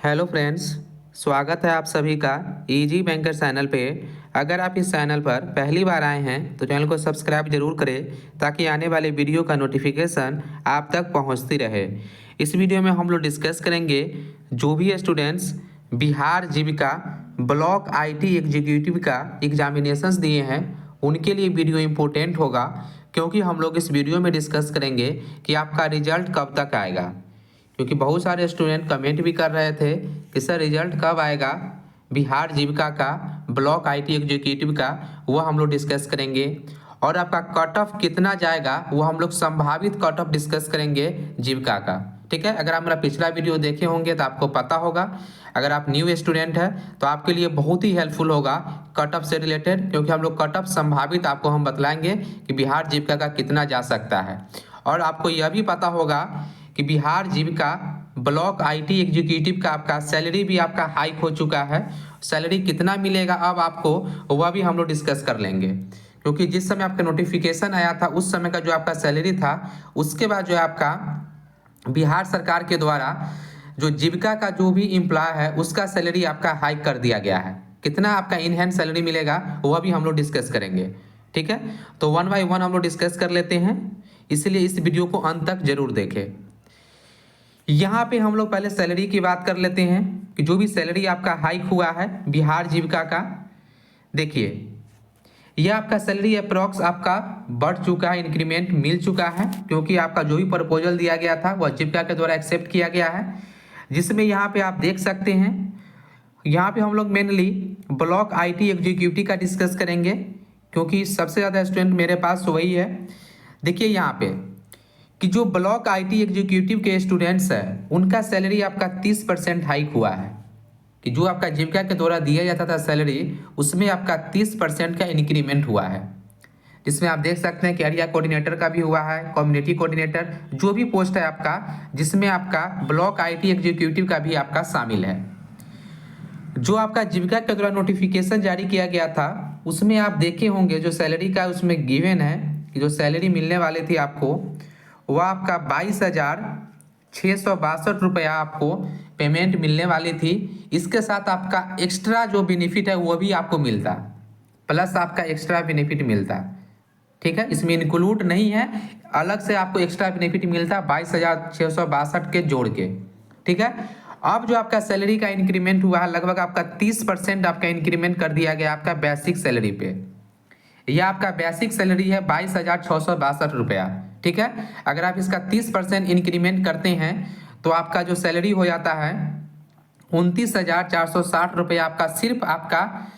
Hello friends, स्वागत है आप सभी का इजी बैंकर चैनल पे। अगर आप इस चैनल पर पहली बार आए हैं तो चैनल को सब्सक्राइब जरूर करें ताकि आने वाले वीडियो का नोटिफिकेशन आप तक पहुंचती रहे। इस वीडियो में हम लोग डिस्कस करेंगे जो भी students Bihar Jeevika block IT executive का एग्जामिनेशंस दिए हैं उनके लिए वीडियो इम्पोर्टेंट होगा, क्योंकि हम लोग इस वीडियो में डिस्कस करेंगे कि आपका रिजल्ट कब तक आएगा। क्योंकि बहुत सारे स्टूडेंट कमेंट भी कर रहे थे कि सर रिजल्ट कब आएगा बिहार जीविका का ब्लॉक आईटी एग्जीक्यूटिव का, वो हम लोग डिस्कस करेंगे। और आपका कट ऑफ कितना जाएगा वो हम लोग संभावित कट ऑफ डिस्कस करेंगे जीविका का। ठीक है, अगर आप मेरा पिछला वीडियो देखे होंगे तो आपको पता होगा। अगर आप न्यू स्टूडेंट है तो आपके लिए बहुत ही हेल्पफुल होगा कट ऑफ से रिलेटेड, क्योंकि हम लोग कट ऑफ संभावित आपको हम बतलाएंगे कि बिहार जीविका का कितना जा सकता है। और आपको यह भी पता होगा कि बिहार जीविका ब्लॉक आईटी एग्जीक्यूटिव का आपका सैलरी भी आपका हाइक हो चुका है। सैलरी कितना मिलेगा अब आपको वह भी हम लोग डिस्कस कर लेंगे, क्योंकि जिस समय आपका नोटिफिकेशन आया था उस समय का जो आपका सैलरी था, उसके बाद जो है आपका बिहार सरकार के द्वारा जो जीविका का जो भी एम्प्लॉय है उसका सैलरी आपका हाइक कर दिया गया है। कितना आपका इन हैंड सैलरी मिलेगा वह भी हम लोग डिस्कस करेंगे। ठीक है, तो वन बाय वन हम लोग डिस्कस कर लेते हैं, इसलिए इस वीडियो को अंत तक जरूर देखें। यहाँ पे हम लोग पहले सैलरी की बात कर लेते हैं कि जो भी सैलरी आपका हाइक हुआ है बिहार जीविका का। देखिए, यह आपका सैलरी अप्रॉक्स आपका बढ़ चुका है, इंक्रीमेंट मिल चुका है, क्योंकि आपका जो भी प्रपोजल दिया गया था वह जीविका के द्वारा एक्सेप्ट किया गया है। जिसमें यहाँ पे आप देख सकते हैं, यहाँ पे हम लोग मेनली ब्लॉक आईटी एग्जीक्यूटिव का डिस्कस करेंगे, क्योंकि सबसे ज़्यादा स्टूडेंट मेरे पास वही है। देखिए यहाँ पे कि जो ब्लॉक आईटी एग्जीक्यूटिव के स्टूडेंट्स हैं उनका सैलरी आपका 30% हाइक हुआ है। कि जो आपका जीविका के द्वारा दिया जाता था सैलरी, उसमें आपका 30% का इंक्रीमेंट हुआ है। जिसमें आप देख सकते हैं कि एरिया कोऑर्डिनेटर का भी हुआ है, कम्युनिटी कोऑर्डिनेटर, जो भी पोस्ट है आपका जिसमें आपका ब्लॉक आईटी एग्जीक्यूटिव का भी आपका शामिल है। जो आपका जीविका के द्वारा नोटिफिकेशन जारी किया गया था उसमें आप देखे होंगे जो सैलरी का उसमें गिवन है कि जो सैलरी मिलने वाली थी आपको वह आपका 22,662 रुपया आपको पेमेंट मिलने वाली थी। इसके साथ आपका एक्स्ट्रा जो बेनिफिट है वो भी आपको मिलता, प्लस आपका एक्स्ट्रा बेनिफिट मिलता। ठीक है, इसमें इंक्लूड नहीं है, अलग से आपको एक्स्ट्रा बेनिफिट मिलता 22,662 के जोड़ के। ठीक है, अब जो आपका सैलरी का इंक्रीमेंट हुआ है लगभग आपका 30% आपका इंक्रीमेंट कर दिया गया आपका बेसिक सैलरी पे। यह आपका बेसिक सैलरी है 22,662 रुपया। ठीक है, अगर आप इसका 30% इंक्रीमेंट करते हैं तो आपका जो सैलरी हो जाता है 29,460 रुपया आपका सिर्फ आपका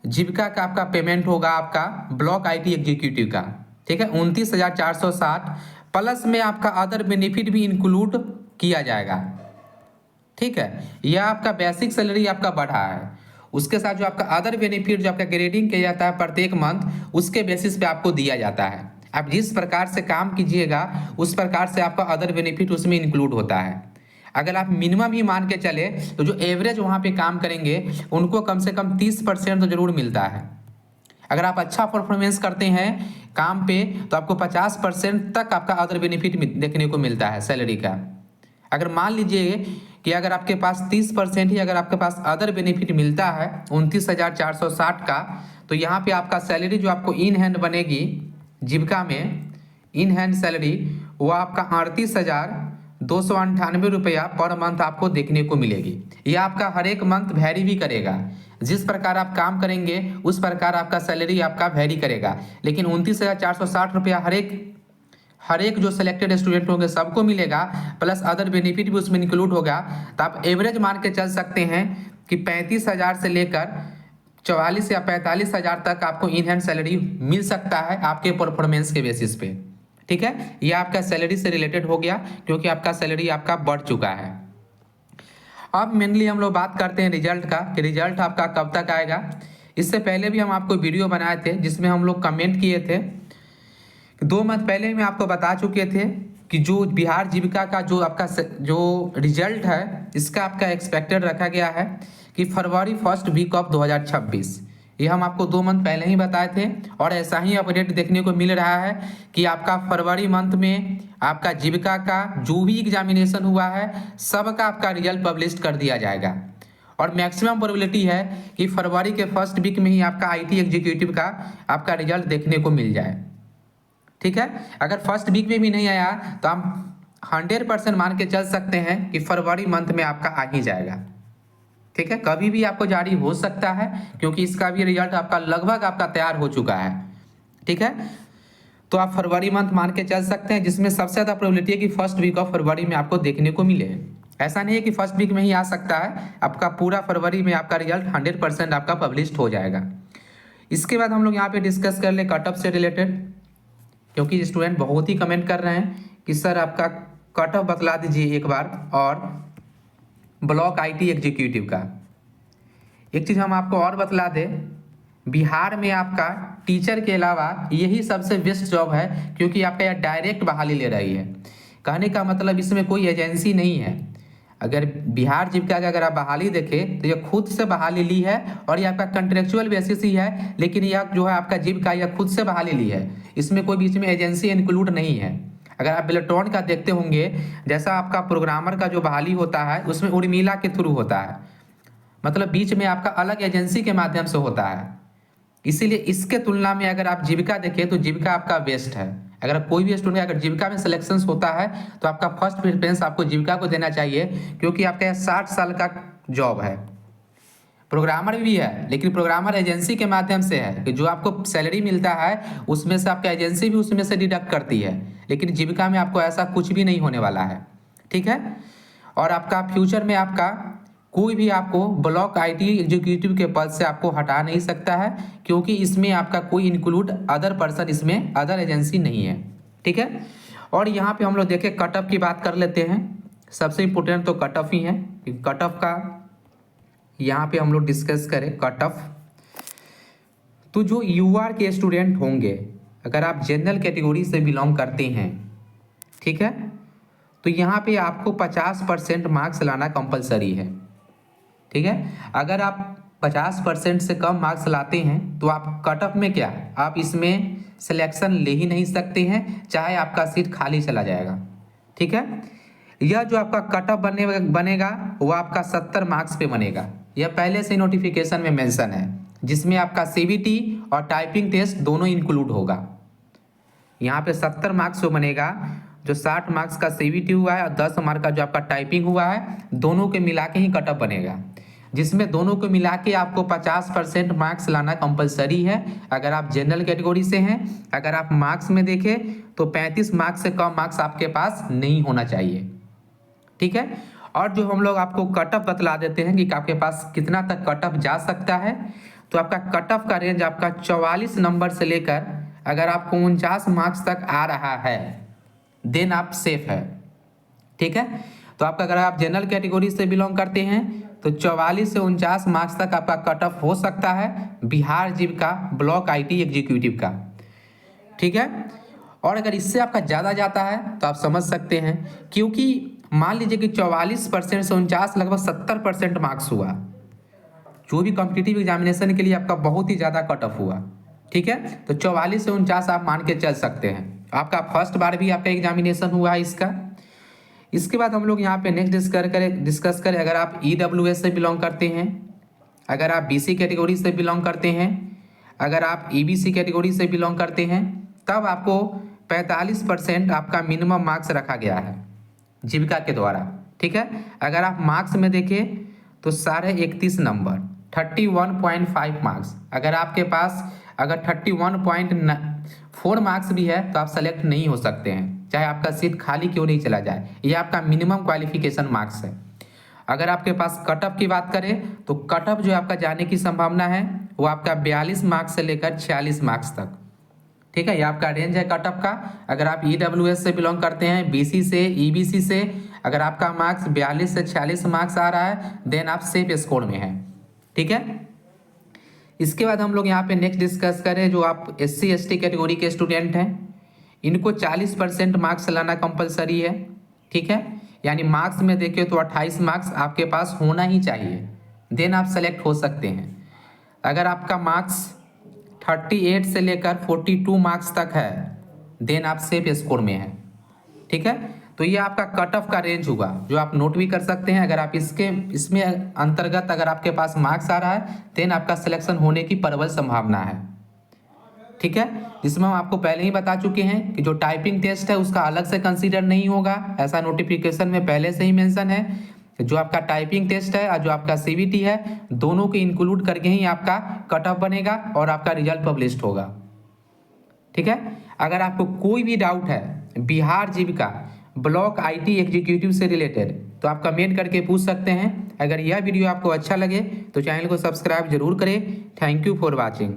जीविका का आपका पेमेंट होगा आपका ब्लॉक आईटी एग्जीक्यूटिव का। ठीक है, 29,460 प्लस में आपका अदर बेनिफिट भी इंक्लूड किया जाएगा। ठीक है, यह आपका बेसिक सैलरी आपका बढ़ा है, उसके साथ जो आपका अदर बेनिफिट जो आपका ग्रेडिंग किया जाता है प्रत्येक मंथ, उसके बेसिस पे आपको दिया जाता है। आप जिस प्रकार से काम कीजिएगा उस प्रकार से आपका अदर बेनिफिट उसमें इंक्लूड होता है। अगर आप मिनिमम ही मान के चले तो जो एवरेज वहाँ पे काम करेंगे उनको कम से कम 30% तो जरूर मिलता है। अगर आप अच्छा परफॉर्मेंस करते हैं काम पे तो आपको 50% तक आपका अदर बेनिफिट देखने को मिलता है सैलरी का। अगर मान लीजिए कि अगर आपके पास 30% ही अगर आपके पास अदर बेनिफिट मिलता है 29,460 का, तो यहाँ पे आपका सैलरी जो आपको इन हैंड बनेगी जीविका में, इन हैंड सैलरी वो आपका 38,298 रुपया पर मंथ आपको देखने को मिलेगी। यह आपका हर एक मंथ वैरी भी करेगा, जिस प्रकार आप काम करेंगे उस प्रकार आपका सैलरी आपका वैरी करेगा। लेकिन 29,460 रुपया हर एक जो सिलेक्टेड स्टूडेंट होंगे सबको मिलेगा, प्लस अदर बेनिफिट भी उसमें इंक्लूड होगा। तो आप एवरेज मान के चल सकते हैं कि 35,000 से लेकर 44 या 45,000 तक आपको इन हैंड सैलरी मिल सकता है आपके परफॉर्मेंस के बेसिस पे। ठीक है, ये आपका सैलरी से रिलेटेड हो गया, क्योंकि आपका सैलरी आपका बढ़ चुका है। अब मेनली हम लोग बात करते हैं रिजल्ट का, कि रिजल्ट आपका कब तक आएगा। इससे पहले भी हम आपको वीडियो बनाए थे जिसमें हम लोग कमेंट किए थे। 2 मंथ पहले मैं आपको बता चुके थे कि जो बिहार जीविका का जो आपका जो रिजल्ट है इसका आपका एक्सपेक्टेड रखा गया है कि फरवरी 1st वीक ऑफ 2026, ये हम आपको 2 मंथ पहले ही बताए थे और ऐसा ही अपडेट देखने को मिल रहा है कि आपका फरवरी मंथ में आपका जीविका का जो भी एग्जामिनेशन हुआ है सबका आपका रिजल्ट पब्लिश कर दिया जाएगा और मैक्सिमम प्रोबेबिलिटी है कि फरवरी के फर्स्ट वीक में ही आपका आईटी एग्जीक्यूटिव का आपका रिजल्ट देखने को मिल जाए। ठीक है, अगर फर्स्ट वीक में भी नहीं आया तो हम 100% मान के चल सकते हैं कि फरवरी मंथ में आपका आ ही जाएगा। ठीक है, कभी भी आपको जारी हो सकता है क्योंकि इसका भी रिजल्ट आपका लगभग आपका तैयार हो चुका है। ठीक है, तो आप फरवरी मंथ मान के चल सकते हैं, जिसमें सबसे ज़्यादा प्रोबेबिलिटी है कि फर्स्ट वीक ऑफ फरवरी में आपको देखने को मिले। ऐसा नहीं है कि फर्स्ट वीक में ही आ सकता है, आपका पूरा फरवरी में आपका रिजल्ट 100% आपका पब्लिश हो जाएगा। इसके बाद हम लोग यहाँ पे डिस्कस कर ले कट ऑफ से रिलेटेड, क्योंकि स्टूडेंट बहुत ही कमेंट कर रहे हैं कि सर आपका कट ऑफ बतला दीजिए एक बार, और ब्लॉक आईटी एग्जीक्यूटिव का। एक चीज़ हम आपको और बतला दें, बिहार में आपका टीचर के अलावा यही सबसे बेस्ट जॉब है, क्योंकि आपका यह डायरेक्ट बहाली ले रही है। कहने का मतलब इसमें कोई एजेंसी नहीं है। अगर बिहार जीविका का अगर आप बहाली देखें तो यह खुद से बहाली ली है और यह आपका कंट्रेक्चुअल बेसिस ही है, लेकिन यह जो है आपका जीविका यह खुद से बहाली ली है, इसमें कोई बीच में एजेंसी इंक्लूड नहीं है। अगर आप बेलेट्रॉन का देखते होंगे, जैसा आपका प्रोग्रामर का जो बहाली होता है उसमें उर्मिला के थ्रू होता है, मतलब बीच में आपका अलग एजेंसी के माध्यम से होता है। इसीलिए इसके तुलना में अगर आप जीविका देखें तो जीविका आपका बेस्ट है। अगर कोई भी स्टूडेंट अगर जीविका में सिलेक्शन होता है तो आपका फर्स्ट प्रेफरेंस आपको जीविका को देना चाहिए, क्योंकि आपका 60 साल का जॉब है। प्रोग्रामर भी है, लेकिन प्रोग्रामर एजेंसी के माध्यम से है कि जो आपको सैलरी मिलता है उसमें से आपका एजेंसी भी उसमें से डिडक्ट करती है, लेकिन जीविका में आपको ऐसा कुछ भी नहीं होने वाला है। ठीक है, और आपका फ्यूचर में आपका कोई भी आपको ब्लॉक आईटी एग्जीक्यूटिव के पद से आपको हटा नहीं सकता है, क्योंकि इसमें आपका कोई इंक्लूड अदर पर्सन, इसमें अदर एजेंसी नहीं है। ठीक है, और यहाँ पे हम लोग देखें कट ऑफ की बात कर लेते हैं। सबसे इम्पोर्टेंट तो कट ऑफ ही है, कट ऑफ का यहाँ पे हम लोग डिस्कस करें कट ऑफ। तो जो यूआर के स्टूडेंट होंगे, अगर आप जनरल कैटेगरी से बिलोंग करते हैं, ठीक है, तो यहाँ पे आपको 50% मार्क्स लाना कंपलसरी है। ठीक है, अगर आप 50% से कम मार्क्स लाते हैं तो आप कट ऑफ में क्या, आप इसमें सिलेक्शन ले ही नहीं सकते हैं, चाहे आपका सीट खाली चला जाएगा। ठीक है, यह जो आपका कट ऑफ बनेगा वो आपका 70 मार्क्स पे बनेगा। यह पहले से नोटिफिकेशन में मेंशन है, जिसमें आपका सीबीटी और टाइपिंग टेस्ट दोनों इंक्लूड होगा। यहाँ पे 70 मार्क्स जो बनेगा, जो 60 मार्क्स का सीबीटी हुआ है और 10 मार्क का जो आपका टाइपिंग हुआ है, दोनों के मिला के ही कट ऑफ बनेगा, जिसमें दोनों को मिला के आपको 50% मार्क्स लाना कंपलसरी है अगर आप जनरल कैटेगरी से हैं। अगर आप मार्क्स में देखें तो 35 मार्क्स से कम मार्क्स आपके पास नहीं होना चाहिए। ठीक है, और जो हम लोग आपको कट ऑफ बतला देते हैं कि आपके पास कितना तक कट ऑफ जा सकता है, तो आपका कट ऑफ का रेंज आपका 44 नंबर से लेकर अगर आपको 49 मार्क्स तक आ रहा है देन आप सेफ है। ठीक है, तो आपका अगर आप जनरल कैटेगरी से बिलोंग करते हैं तो 44 से 49 मार्क्स तक आपका कट ऑफ हो सकता है बिहार जीविका ब्लॉक आईटी एग्जीक्यूटिव का। ठीक है, और अगर इससे आपका ज़्यादा जाता है तो आप समझ सकते हैं, क्योंकि मान लीजिए कि 44% से 49 लगभग 70% मार्क्स हुआ, जो भी कॉम्पिटिटिव एग्जामिनेशन के लिए आपका बहुत ही ज़्यादा कट ऑफ हुआ। ठीक है, तो 44 से 49 आप मान के चल सकते हैं। आपका फर्स्ट बार भी आपका एग्जामिनेशन हुआ है इसका। इसके बाद हम लोग यहाँ पे नेक्स्ट डिस्कस करें अगर आप ईडब्ल्यूएस से बिलोंग करते हैं, अगर आप बीसी कैटेगरी से बिलोंग करते हैं, अगर आप ईबीसी कैटेगरी से बिलोंग करते हैं, तब आपको 45% आपका मिनिमम मार्क्स रखा गया है जीविका के द्वारा। ठीक है, अगर आप मार्क्स में देखें तो 31.5 नंबर 31.5 मार्क्स, अगर आपके पास अगर 31.4 मार्क्स भी है तो आप सेलेक्ट नहीं हो सकते हैं, चाहे आपका सीट खाली क्यों नहीं चला जाए। यह आपका मिनिमम क्वालिफिकेशन मार्क्स है। अगर आपके पास कट ऑफ की बात करें तो कट ऑफ जो आपका जाने की संभावना है वो आपका 42 मार्क्स से लेकर 46 मार्क्स तक। ठीक है, ये आपका रेंज है कट ऑफ का। अगर आप ईडब्ल्यूएस से बिलोंग करते हैं, बीसी से, ईबीसी से, अगर आपका मार्क्स 42 से 46 मार्क्स आ रहा है देन आप सेफ स्कोर में हैं। ठीक है, इसके बाद हम लोग यहाँ पे नेक्स्ट डिस्कस करें जो आप एससी एसटी कैटेगरी के स्टूडेंट हैं, इनको 40% मार्क्स लाना कंपलसरी है। ठीक है, यानी मार्क्स में देखें तो 28 मार्क्स आपके पास होना ही चाहिए, देन आप सेलेक्ट हो सकते हैं। अगर आपका मार्क्स 38 से लेकर 42 मार्क्स तक है देन आप सेफ स्कोर में हैं। ठीक है, तो ये आपका कट ऑफ का रेंज होगा जो आप नोट भी कर सकते हैं। अगर आप इसमें अंतर्गत अगर आपके पास मार्क्स आ रहा है देन आपका सिलेक्शन होने की प्रबल संभावना है। ठीक है, जिसमें हम आपको पहले ही बता चुके हैं कि जो टाइपिंग टेस्ट है उसका अलग से कंसीडर नहीं होगा, ऐसा नोटिफिकेशन में पहले से ही मेंशन है। जो आपका टाइपिंग टेस्ट है और जो आपका सीबीटी है दोनों को इंक्लूड करके ही आपका कट ऑफ बनेगा और आपका रिजल्ट पब्लिश होगा। ठीक है, अगर आपको कोई भी डाउट है बिहार जीविका ब्लॉक आईटी एग्जीक्यूटिव से रिलेटेड तो आप कमेंट करके पूछ सकते हैं। अगर यह वीडियो आपको अच्छा लगे तो चैनल को सब्सक्राइब जरूर करें। Thank you for watching.